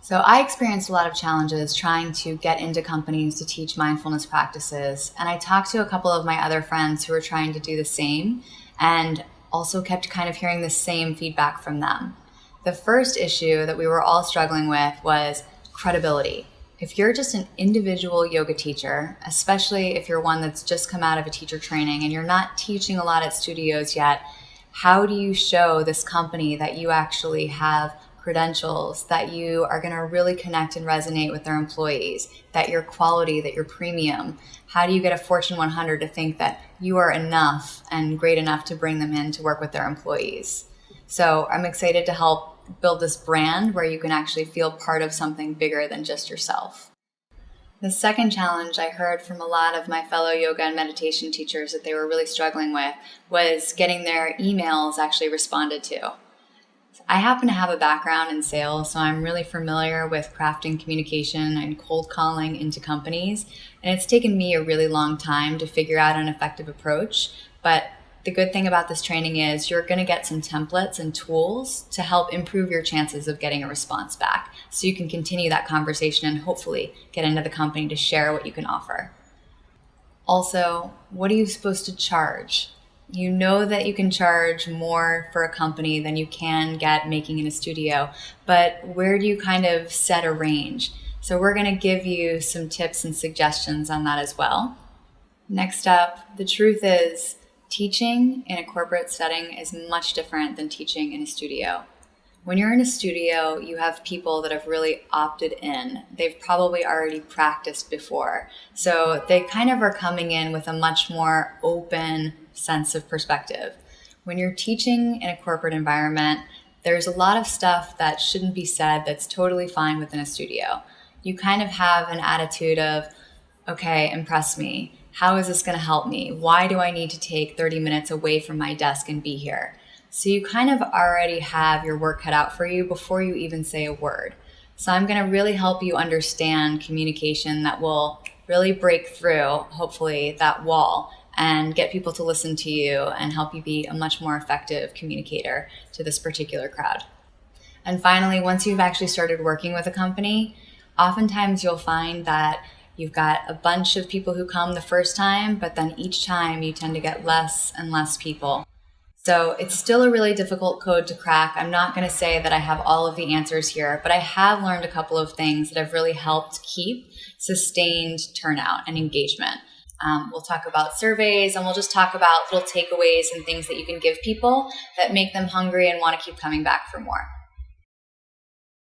So I experienced a lot of challenges trying to get into companies to teach mindfulness practices. And I talked to a couple of my other friends who were trying to do the same and also kept kind of hearing the same feedback from them. The first issue that we were all struggling with was credibility. If you're just an individual yoga teacher, especially if you're one that's just come out of a teacher training and you're not teaching a lot at studios yet, how do you show this company that you actually have credentials, that you are going to really connect and resonate with their employees, that you're quality, that you're premium? How do you get a Fortune 100 to think that you are enough and great enough to bring them in to work with their employees? So I'm excited to help build this brand where you can actually feel part of something bigger than just yourself. The second challenge I heard from a lot of my fellow yoga and meditation teachers that they were really struggling with was getting their emails actually responded to. I happen to have a background in sales, so I'm really familiar with crafting communication and cold calling into companies. And it's taken me a really long time to figure out an effective approach. But the good thing about this training is you're going to get some templates and tools to help improve your chances of getting a response back, so you can continue that conversation and hopefully get into the company to share what you can offer. Also, what are you supposed to charge? You know that you can charge more for a company than you can get making in a studio, but where do you kind of set a range? So we're going to give you some tips and suggestions on that as well. Next up, the truth is teaching in a corporate setting is much different than teaching in a studio. When you're in a studio, you have people that have really opted in. They've probably already practiced before. So they kind of are coming in with a much more open sense of perspective. When you're teaching in a corporate environment, there's a lot of stuff that shouldn't be said that's totally fine within a studio. You kind of have an attitude of, okay, impress me. How is this going to help me? Why do I need to take 30 minutes away from my desk and be here? So you kind of already have your work cut out for you before you even say a word. So I'm going to really help you understand communication that will really break through, hopefully, that wall and get people to listen to you and help you be a much more effective communicator to this particular crowd. And finally, once you've actually started working with a company, oftentimes you'll find that you've got a bunch of people who come the first time, but then each time you tend to get less and less people. So it's still a really difficult code to crack. I'm not going to say that I have all of the answers here, but I have learned a couple of things that have really helped keep sustained turnout and engagement. We'll talk about surveys, and we'll just talk about little takeaways and things that you can give people that make them hungry and want to keep coming back for more.